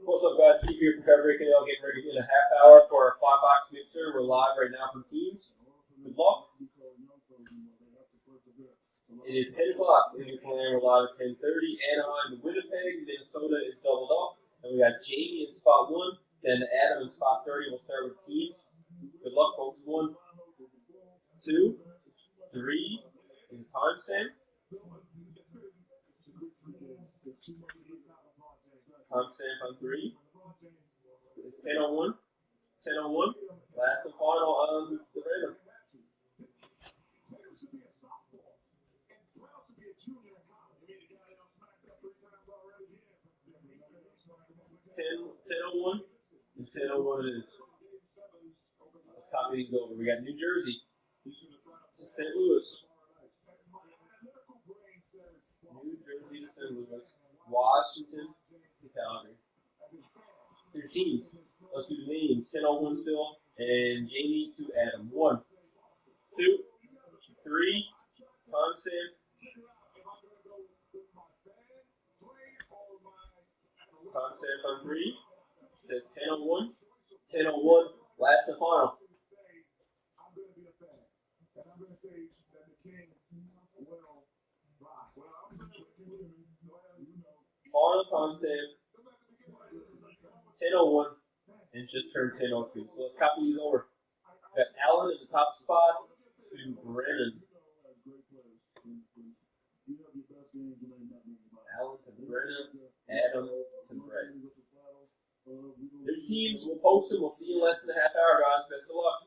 What's up, guys? Steve here from Cover Canal, getting ready in a half hour for our 5-box mixer. We're live right now from Teams. Good luck. It is 10 o'clock in Newfoundland. We're live at 10:30. Anaheim to Winnipeg. Minnesota is doubled up. And we got Jamie in spot 1, then Adam in spot 30. We'll start with Teams. Good luck, folks. 1, 2, 3. Is it timestamp? Timestamp on 3. It's 10:01. 10:01. Last and final on the random. 10:01. And 10:01 is. Let's copy these over. We got New Jersey to St. Louis. New Jersey to St. Louis. Washington to Calgary. Their teams. Let's do the names. 10:01 still. And Jamie to Adam. 1, 2, 3. Timestamp. Timestamp on 3. It says 10:01. 10:01. Last and final. Final timestamp. 10:01. And just turned 10:02. So let's copy these over. We got Alan at the top spot to Brennan. Alan to Brennan. Adam to Brett. Their teams, we'll post them. We'll see you in less than a half hour, guys. Best of luck.